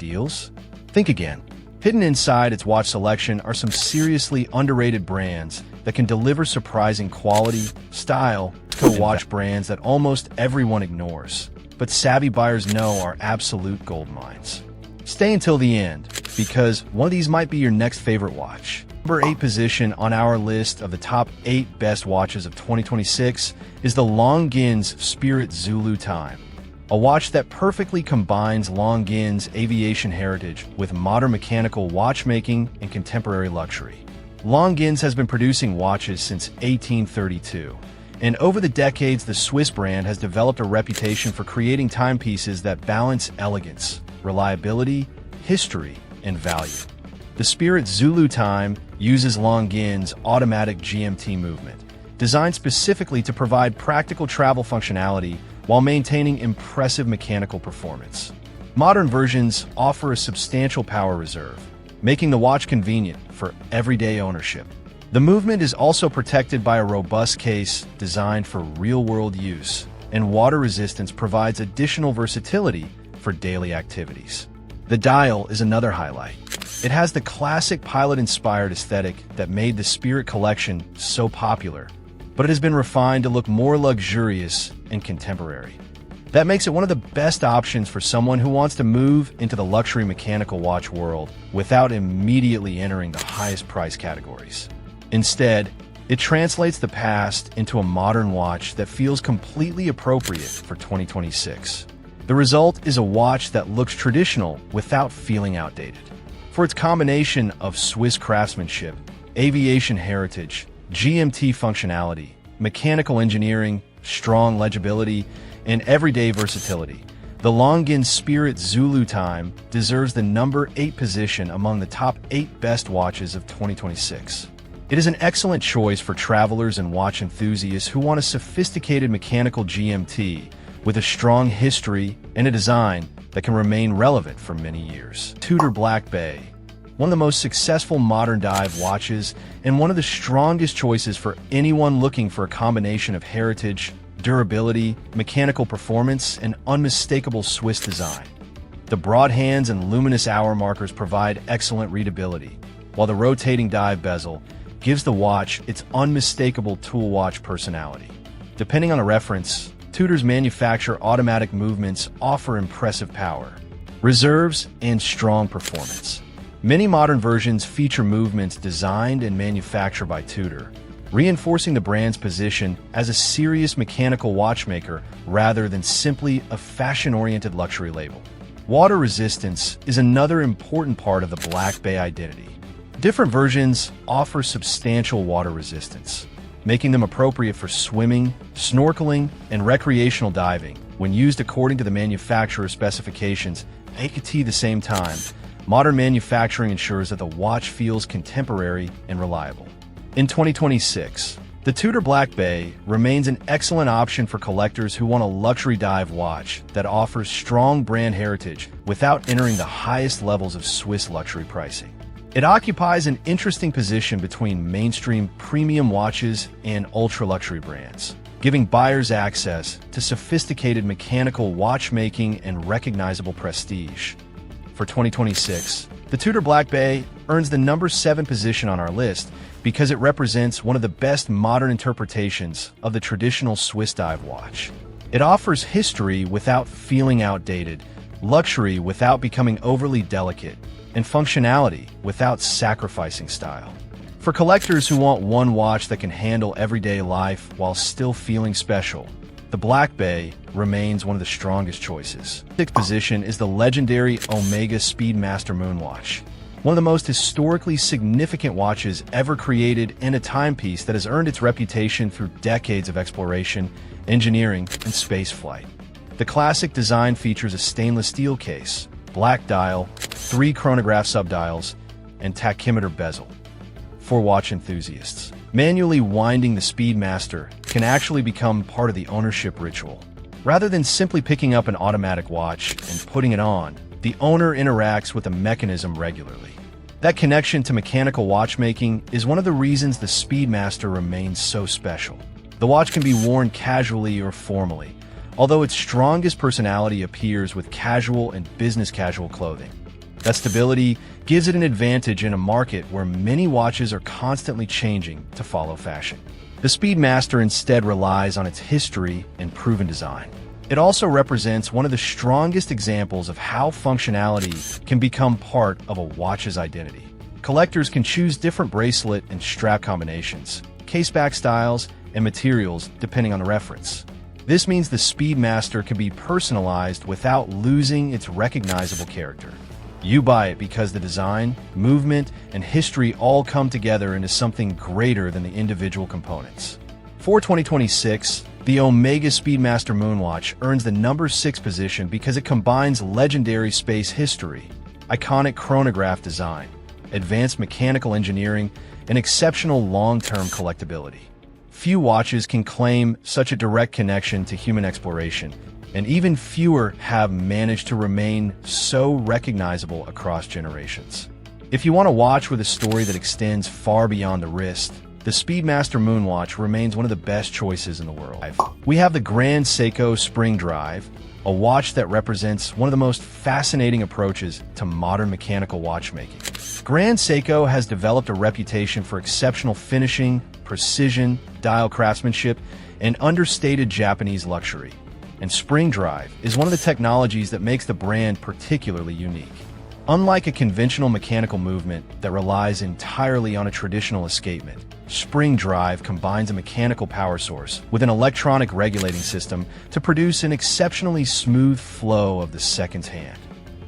deals? Think again. Hidden inside its watch selection are some seriously underrated brands that can deliver surprising quality, style, to watch brands that almost everyone ignores, but savvy buyers know are absolute gold mines. Stay until the end, because one of these might be your next favorite watch. Number 8 position on our list of the top 8 best watches of 2026 is the Longines Spirit Zulu Time, a watch that perfectly combines Longines' aviation heritage with modern mechanical watchmaking and contemporary luxury. Longines has been producing watches since 1832, and over the decades the Swiss brand has developed a reputation for creating timepieces that balance elegance, reliability, history, and value. The Spirit Zulu Time uses Longines' automatic GMT movement, designed specifically to provide practical travel functionality while maintaining impressive mechanical performance. Modern versions offer a substantial power reserve, making the watch convenient for everyday ownership. The movement is also protected by a robust case designed for real-world use, and water resistance provides additional versatility for daily activities. The dial is another highlight. It has the classic pilot-inspired aesthetic that made the Spirit collection so popular, but it has been refined to look more luxurious and contemporary. That makes it one of the best options for someone who wants to move into the luxury mechanical watch world without immediately entering the highest price categories. Instead, it translates the past into a modern watch that feels completely appropriate for 2026. The result is a watch that looks traditional without feeling outdated. For its combination of Swiss craftsmanship, aviation heritage, GMT functionality, mechanical engineering, strong legibility, and everyday versatility, the Longines Spirit Zulu Time deserves the number 8 position among the top 8 best watches of 2026. It is an excellent choice for travelers and watch enthusiasts who want a sophisticated mechanical GMT with a strong history and a design that can remain relevant for many years. Tudor Black Bay, one of the most successful modern dive watches and one of the strongest choices for anyone looking for a combination of heritage, durability, mechanical performance, and unmistakable Swiss design. The broad hands and luminous hour markers provide excellent readability, while the rotating dive bezel gives the watch its unmistakable tool watch personality. Depending on a reference, Tudor's manufacture automatic movements offer impressive power, reserves, and strong performance. Many modern versions feature movements designed and manufactured by Tudor, reinforcing the brand's position as a serious mechanical watchmaker rather than simply a fashion-oriented luxury label. Water resistance is another important part of the Black Bay identity. Different versions offer substantial water resistance, making them appropriate for swimming, snorkeling, and recreational diving when used according to the manufacturer's specifications. At the same time, modern manufacturing ensures that the watch feels contemporary and reliable. In 2026, the Tudor Black Bay remains an excellent option for collectors who want a luxury dive watch that offers strong brand heritage without entering the highest levels of Swiss luxury pricing. It occupies an interesting position between mainstream premium watches and ultra-luxury brands, giving buyers access to sophisticated mechanical watchmaking and recognizable prestige. For 2026, the Tudor Black Bay earns the number 7 position on our list because it represents one of the best modern interpretations of the traditional Swiss dive watch. It offers history without feeling outdated, luxury without becoming overly delicate, and functionality without sacrificing style. For collectors who want one watch that can handle everyday life while still feeling special, the Black Bay remains one of the strongest choices. 6th position is the legendary Omega Speedmaster Moonwatch, one of the most historically significant watches ever created and a timepiece that has earned its reputation through decades of exploration, engineering, and spaceflight. The classic design features a stainless steel case, black dial, 3 chronograph subdials, and tachymeter bezel. For watch enthusiasts, manually winding the Speedmaster can actually become part of the ownership ritual. Rather than simply picking up an automatic watch and putting it on, the owner interacts with the mechanism regularly. That connection to mechanical watchmaking is one of the reasons the Speedmaster remains so special. The watch can be worn casually or formally, although its strongest personality appears with casual and business casual clothing. That stability gives it an advantage in a market where many watches are constantly changing to follow fashion. The Speedmaster instead relies on its history and proven design. It also represents one of the strongest examples of how functionality can become part of a watch's identity. Collectors can choose different bracelet and strap combinations, caseback styles, and materials depending on the reference. This means the Speedmaster can be personalized without losing its recognizable character. You buy it because the design, movement, and history all come together into something greater than the individual components. For 2026, the Omega Speedmaster Moonwatch earns the number 6 position because it combines legendary space history, iconic chronograph design, advanced mechanical engineering, and exceptional long-term collectability. Few watches can claim such a direct connection to human exploration, and even fewer have managed to remain so recognizable across generations. If you want a watch with a story that extends far beyond the wrist, the Speedmaster Moonwatch remains one of the best choices in the world. We have the Grand Seiko Spring Drive, a watch that represents one of the most fascinating approaches to modern mechanical watchmaking. Grand Seiko has developed a reputation for exceptional finishing, precision, dial craftsmanship, and understated Japanese luxury. And Spring Drive is one of the technologies that makes the brand particularly unique. Unlike a conventional mechanical movement that relies entirely on a traditional escapement, Spring Drive combines a mechanical power source with an electronic regulating system to produce an exceptionally smooth flow of the second hand.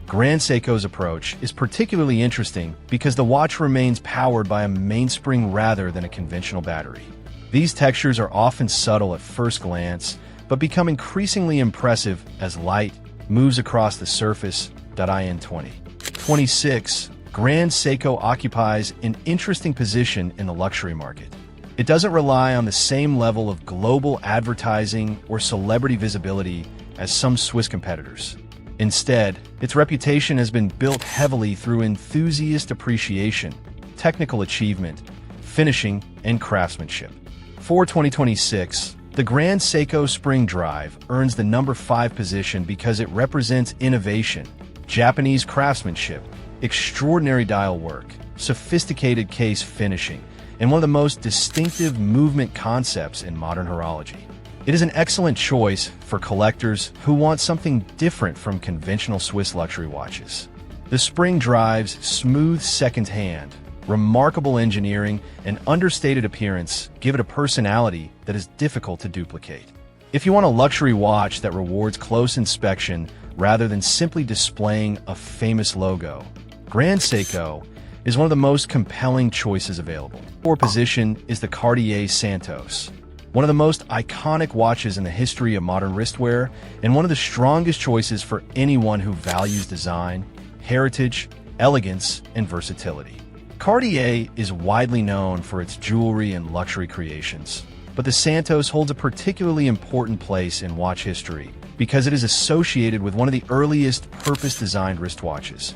Grand Seiko's approach is particularly interesting because the watch remains powered by a mainspring rather than a conventional battery. These textures are often subtle at first glance, but become increasingly impressive as light moves across the surface. In 2026, Grand Seiko occupies an interesting position in the luxury market. It doesn't rely on the same level of global advertising or celebrity visibility as some Swiss competitors. Instead, its reputation has been built heavily through enthusiast appreciation, technical achievement, finishing, and craftsmanship. For 2026, the Grand Seiko Spring Drive earns the number 5 position because it represents innovation, Japanese craftsmanship, extraordinary dial work, sophisticated case finishing, and one of the most distinctive movement concepts in modern horology. It is an excellent choice for collectors who want something different from conventional Swiss luxury watches. The Spring Drive's smooth second hand, remarkable engineering, and understated appearance give it a personality that is difficult to duplicate. If you want a luxury watch that rewards close inspection rather than simply displaying a famous logo, Grand Seiko is one of the most compelling choices available. For position is the Cartier Santos, one of the most iconic watches in the history of modern wristwear and one of the strongest choices for anyone who values design, heritage, elegance, and versatility. Cartier is widely known for its jewelry and luxury creations, but the Santos holds a particularly important place in watch history because it is associated with one of the earliest purpose-designed wristwatches.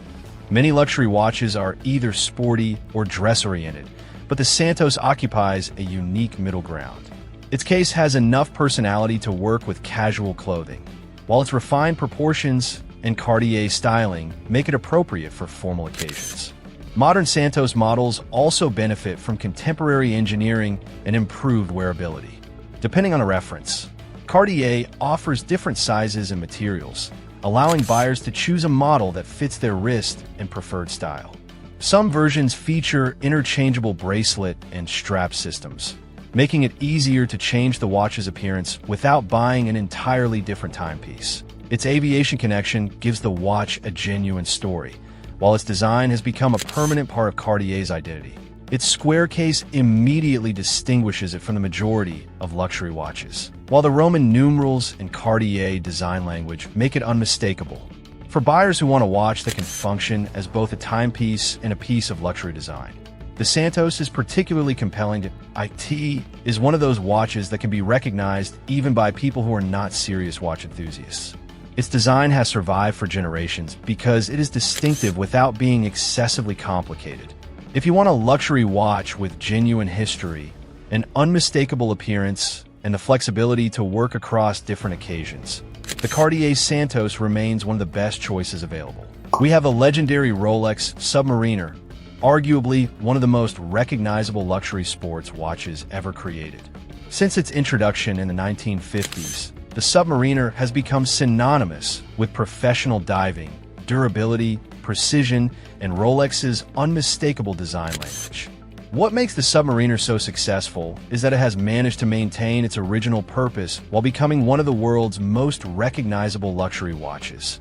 Many luxury watches are either sporty or dress-oriented, but the Santos occupies a unique middle ground. Its case has enough personality to work with casual clothing, while its refined proportions and Cartier styling make it appropriate for formal occasions. Modern Santos models also benefit from contemporary engineering and improved wearability. Depending on the reference, Cartier offers different sizes and materials, allowing buyers to choose a model that fits their wrist and preferred style. Some versions feature interchangeable bracelet and strap systems, making it easier to change the watch's appearance without buying an entirely different timepiece. Its aviation connection gives the watch a genuine story, while its design has become a permanent part of Cartier's identity. Its square case immediately distinguishes it from the majority of luxury watches, while the Roman numerals and Cartier design language make it unmistakable. For buyers who want a watch that can function as both a timepiece and a piece of luxury design, the Santos is particularly compelling. It is one of those watches that can be recognized even by people who are not serious watch enthusiasts. Its design has survived for generations because it is distinctive without being excessively complicated. If you want a luxury watch with genuine history, an unmistakable appearance, and the flexibility to work across different occasions, the Cartier Santos remains one of the best choices available. We have a legendary Rolex Submariner, arguably one of the most recognizable luxury sports watches ever created. Since its introduction in the 1950s, the Submariner has become synonymous with professional diving, durability, precision, and Rolex's unmistakable design language. What makes the Submariner so successful is that it has managed to maintain its original purpose while becoming one of the world's most recognizable luxury watches.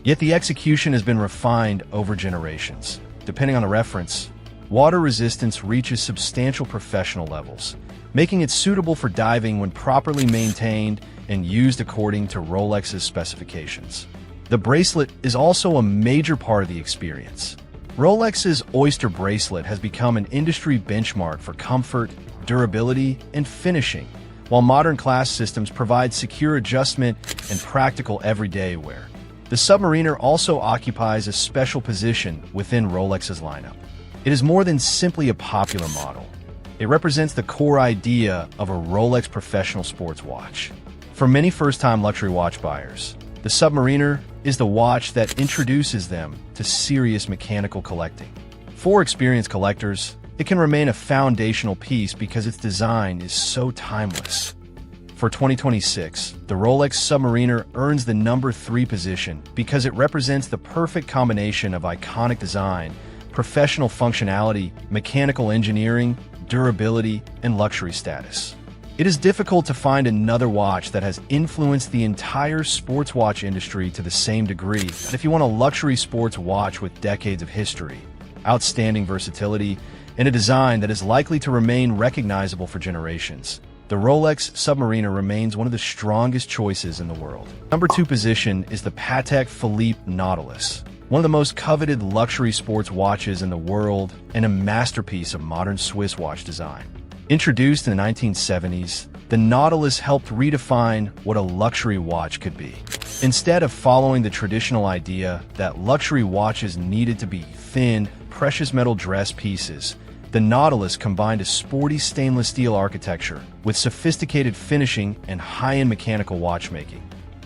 Yet the execution has been refined over generations. Depending on the reference, water resistance reaches substantial professional levels, making it suitable for diving when properly maintained and used according to Rolex's specifications. The bracelet is also a major part of the experience. Rolex's Oyster bracelet has become an industry benchmark for comfort, durability, and finishing, while modern class systems provide secure adjustment and practical everyday wear. The Submariner also occupies a special position within Rolex's lineup. It is more than simply a popular model. It represents the core idea of a Rolex professional sports watch. For many first-time luxury watch buyers, the Submariner is the watch that introduces them to serious mechanical collecting. For experienced collectors, it can remain a foundational piece because its design is so timeless. For 2026, the Rolex Submariner earns the number 3 position because it represents the perfect combination of iconic design, professional functionality, mechanical engineering, durability, and luxury status. It is difficult to find another watch that has influenced the entire sports watch industry to the same degree. And if you want a luxury sports watch with decades of history, outstanding versatility, and a design that is likely to remain recognizable for generations, the Rolex Submariner remains one of the strongest choices in the world. Number 2 position is the Patek Philippe Nautilus, one of the most coveted luxury sports watches in the world and a masterpiece of modern Swiss watch design. Introduced in the 1970s, the Nautilus helped redefine what a luxury watch could be. Instead of following the traditional idea that luxury watches needed to be thin, precious metal dress pieces, the Nautilus combined a sporty stainless steel architecture with sophisticated finishing and high-end mechanical watchmaking.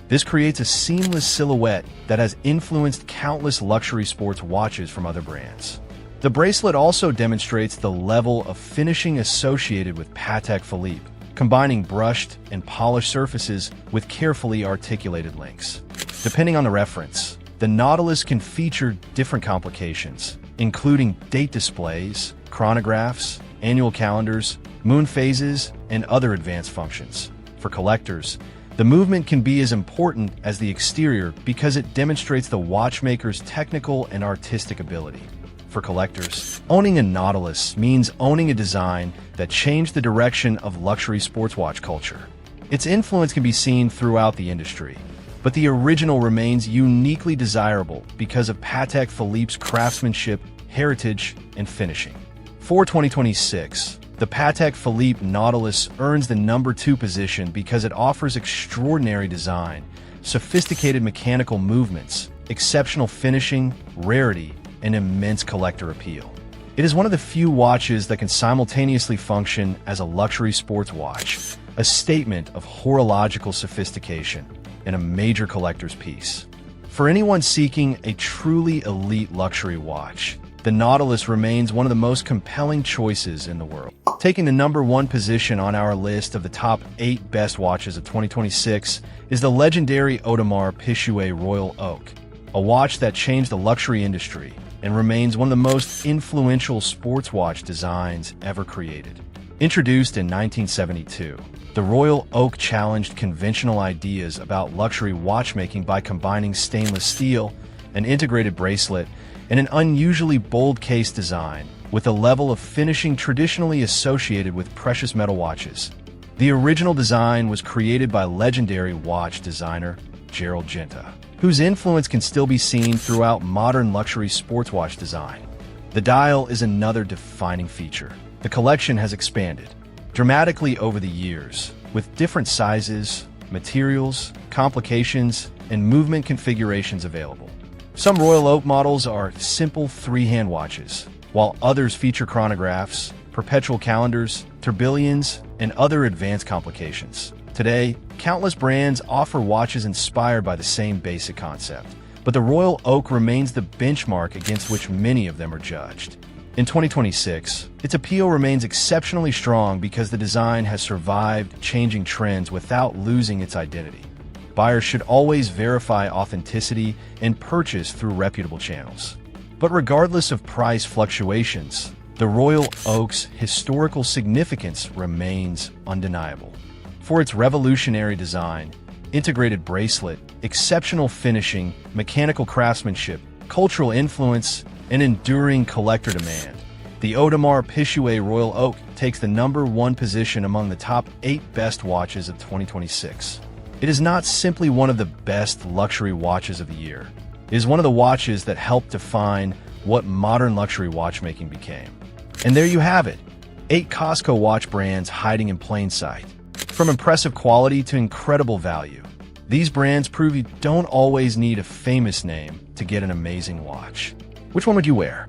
This creates a seamless silhouette that has influenced countless luxury sports watches from other brands. The bracelet also demonstrates the level of finishing associated with Patek Philippe, combining brushed and polished surfaces with carefully articulated links. Depending on the reference, the Nautilus can feature different complications, including date displays, chronographs, annual calendars, moon phases, and other advanced functions. For collectors, the movement can be as important as the exterior because it demonstrates the watchmaker's technical and artistic ability. For collectors, owning a Nautilus means owning a design that changed the direction of luxury sports watch culture. Its influence can be seen throughout the industry, but the original remains uniquely desirable because of Patek Philippe's craftsmanship, heritage, and finishing. For 2026, the Patek Philippe Nautilus earns the number 2 position because it offers extraordinary design, sophisticated mechanical movements, exceptional finishing, rarity, and immense collector appeal. It is one of the few watches that can simultaneously function as a luxury sports watch, a statement of horological sophistication, and a major collector's piece. For anyone seeking a truly elite luxury watch, the Nautilus remains one of the most compelling choices in the world. Taking the number 1 position on our list of the top 8 best watches of 2026 is the legendary Audemars Piguet Royal Oak, a watch that changed the luxury industry and remains one of the most influential sports watch designs ever created. Introduced in 1972, the Royal Oak challenged conventional ideas about luxury watchmaking by combining stainless steel, an integrated bracelet, and an unusually bold case design with a level of finishing traditionally associated with precious metal watches. The original design was created by legendary watch designer Gerald Genta, whose influence can still be seen throughout modern luxury sports watch design. The dial is another defining feature. The collection has expanded dramatically over the years, with different sizes, materials, complications, and movement configurations available. Some Royal Oak models are simple 3-hand watches, while others feature chronographs, perpetual calendars, tourbillons, and other advanced complications. Today, countless brands offer watches inspired by the same basic concept, but the Royal Oak remains the benchmark against which many of them are judged. In 2026, its appeal remains exceptionally strong because the design has survived changing trends without losing its identity. Buyers should always verify authenticity and purchase through reputable channels. But regardless of price fluctuations, the Royal Oak's historical significance remains undeniable. For its revolutionary design, integrated bracelet, exceptional finishing, mechanical craftsmanship, cultural influence, and enduring collector demand, the Audemars Piguet Royal Oak takes the #1 position among the top 8 best watches of 2026. It is not simply one of the best luxury watches of the year. It is one of the watches that helped define what modern luxury watchmaking became. And there you have it, 8 Costco watch brands hiding in plain sight. From impressive quality to incredible value, these brands prove you don't always need a famous name to get an amazing watch. Which one would you wear?